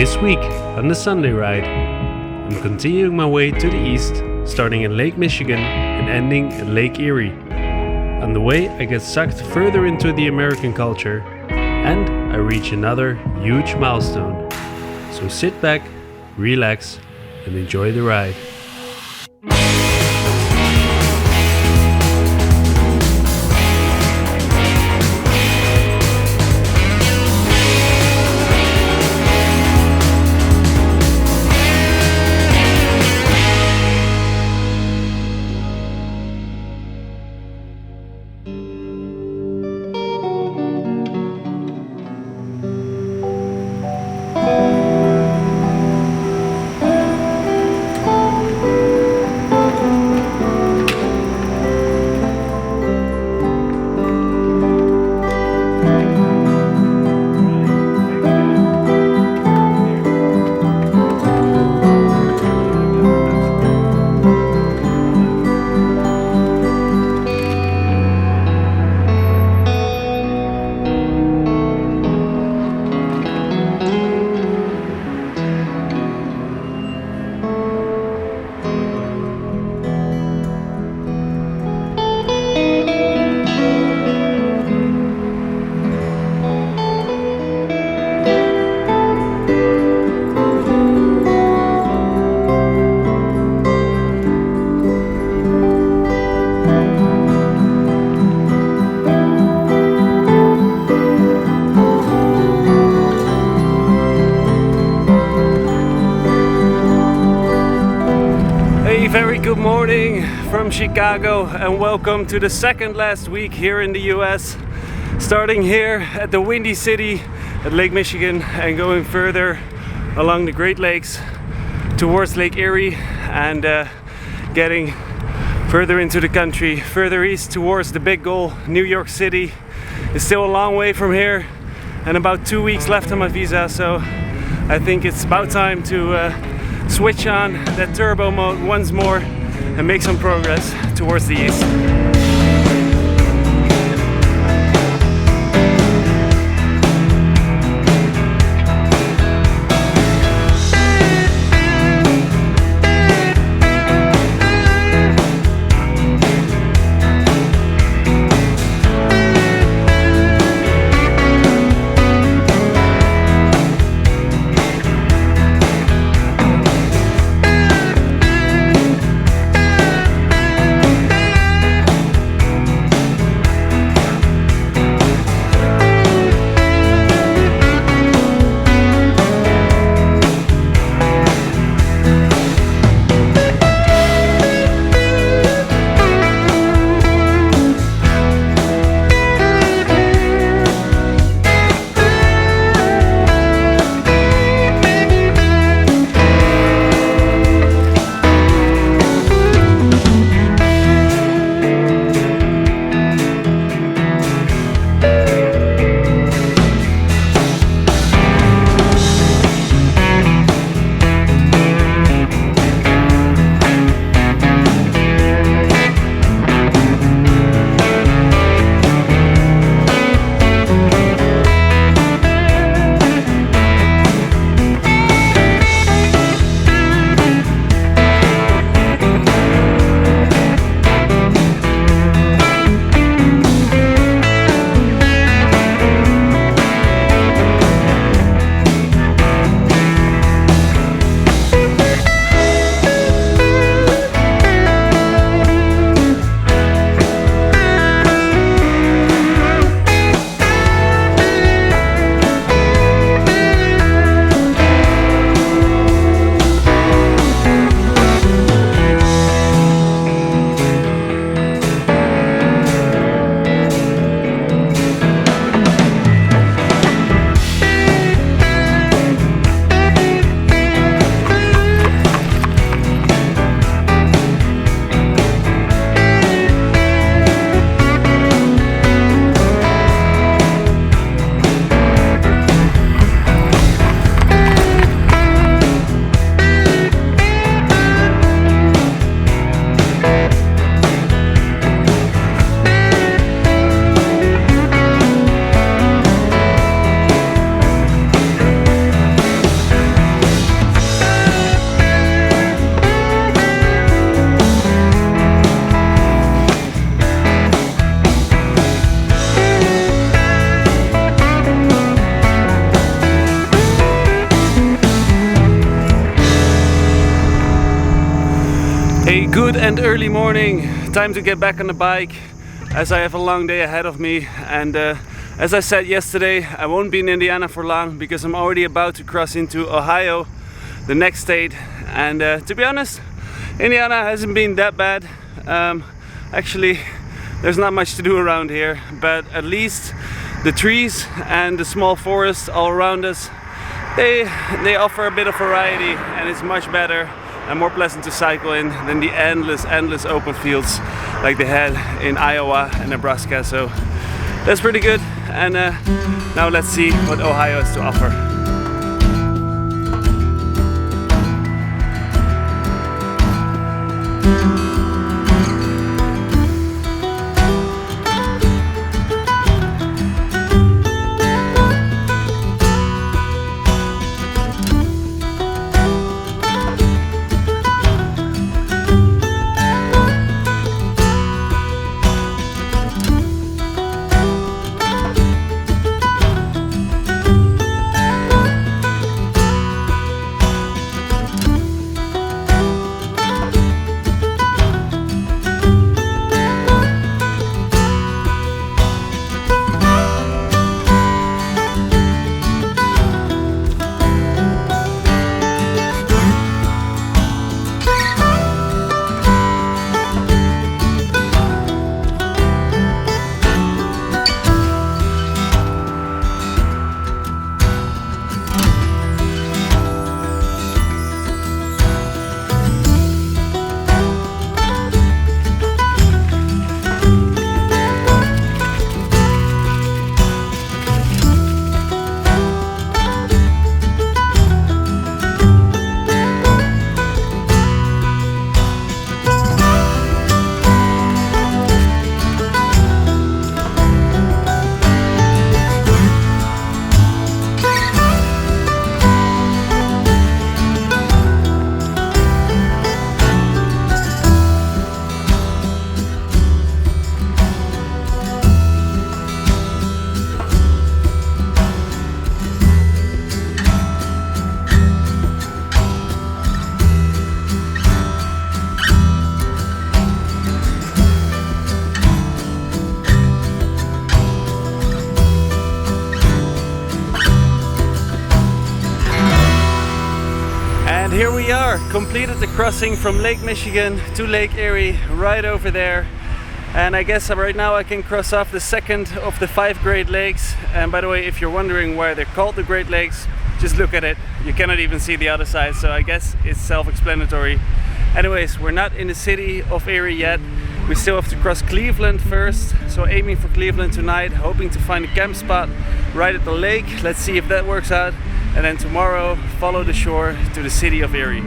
This week on the Sunday ride, I'm continuing my way to the east, starting in Lake Michigan and ending in Lake Erie. On the way, I get sucked further into the American culture and I reach another huge milestone. So sit back, relax, and enjoy the ride. Very good morning from Chicago and welcome to the second last week here in the US. Starting here at the Windy City at Lake Michigan and going further along the Great Lakes towards Lake Erie and getting further into the country, further east towards the big goal, New York City. It's still a long way from here and about 2 weeks left on my visa, so I think it's about time to switch on that turbo mode once more and make some progress towards the east. and early morning. Time to get back on the bike as I have a long day ahead of me. And as I said yesterday, I won't be in Indiana for long because I'm already about to cross into Ohio, the next state. And to be honest, Indiana hasn't been that bad. Actually, there's not much to do around here, but at least the trees and the small forests all around us, they offer a bit of variety, and it's much better and more pleasant to cycle in than the endless open fields like they had in Iowa and Nebraska. So that's pretty good. And now let's see what Ohio has to offer. Here we are, completed the crossing from Lake Michigan to Lake Erie, right over there. And I guess right now I can cross off the second of the 5 Great Lakes. And by the way, if you're wondering why they're called the Great Lakes, just look at it. You cannot even see the other side, so I guess it's self-explanatory. Anyways, we're not in the city of Erie yet. We still have to cross Cleveland first, so aiming for Cleveland tonight, hoping to find a camp spot right at the lake. Let's see if that works out. And then tomorrow, follow the shore to the city of Erie.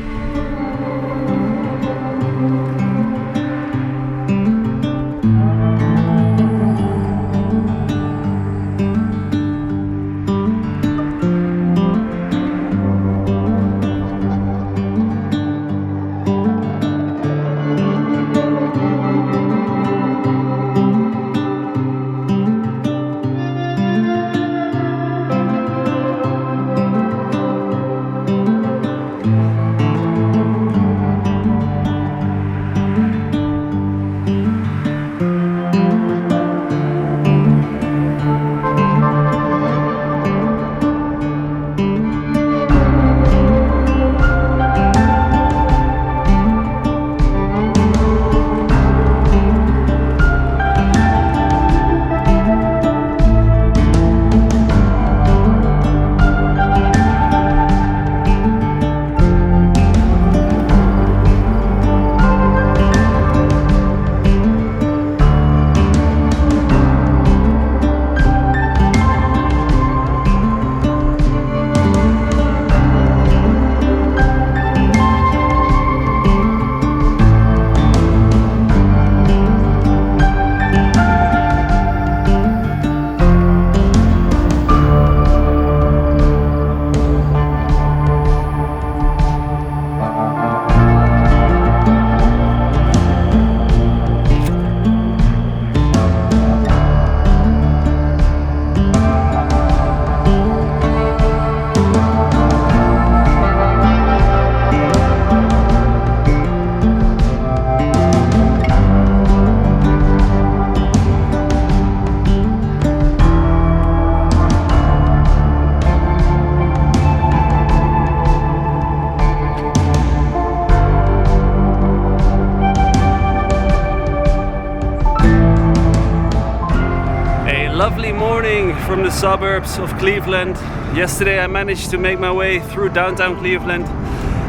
from the suburbs of Cleveland. Yesterday I managed to make my way through downtown Cleveland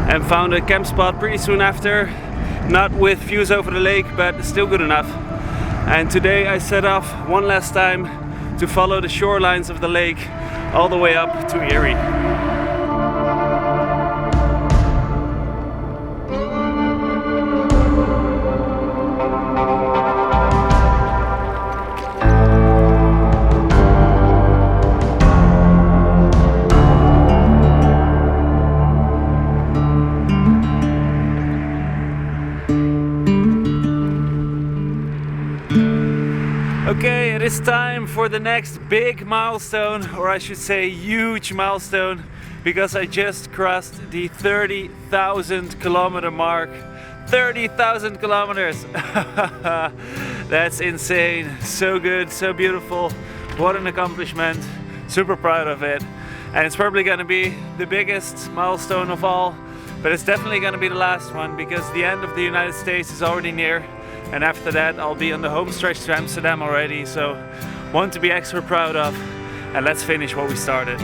and found a camp spot pretty soon after. Not with views over the lake, but still good enough. And today I set off one last time to follow the shorelines of the lake all the way up to Erie. Okay, it is time for the next big milestone, or I should say huge milestone, because I just crossed the 30,000 kilometer mark. 30,000 kilometers! That's insane. So good, so beautiful. What an accomplishment. Super proud of it. And it's probably gonna be the biggest milestone of all, but it's definitely gonna be the last one, because the end of the United States is already near. And after that I'll be on the home stretch to Amsterdam already, so one to be extra proud of. And let's finish what we started.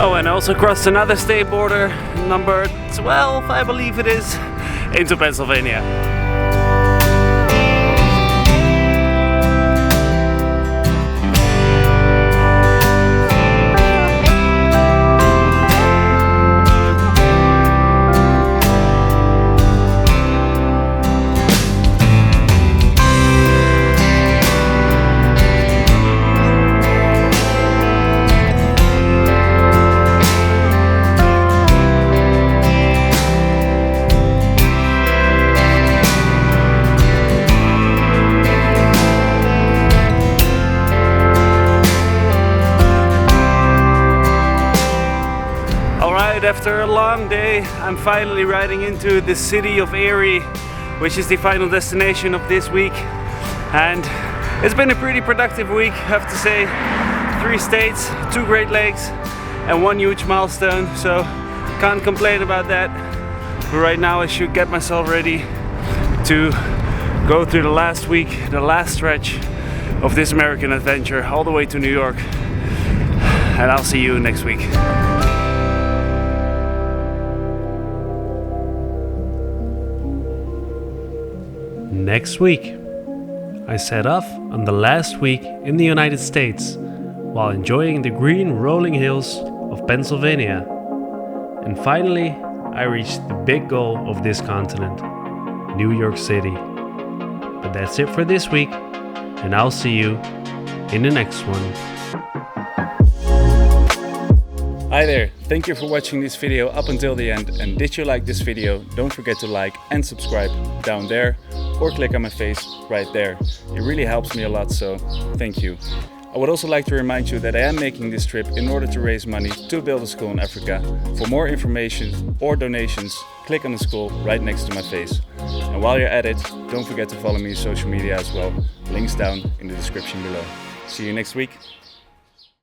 Oh, and I also crossed another state border, number 12, I believe it is, into Pennsylvania. After a long day, I'm finally riding into the city of Erie, which is the final destination of this week. And it's been a pretty productive week, I have to say. 3 states, 2 Great Lakes, and 1 huge milestone, so can't complain about that. But right now I should get myself ready to go through the last week, the last stretch of this American adventure, all the way to New York. And I'll see you next week. Next week, I set off on the last week in the United States while enjoying the green rolling hills of Pennsylvania. And finally, I reached the big goal of this continent, New York City. But that's it for this week, and I'll see you in the next one. Hi there, thank you for watching this video up until the end, and did you like this video, don't forget to like and subscribe down there, or click on my face right there. It really helps me a lot, so thank you. I would also like to remind you that I am making this trip in order to raise money to build a school in Africa. For more information or donations, click on the school right next to my face. And while you're at it, don't forget to follow me on social media as well. Links down in the description below. See you next week.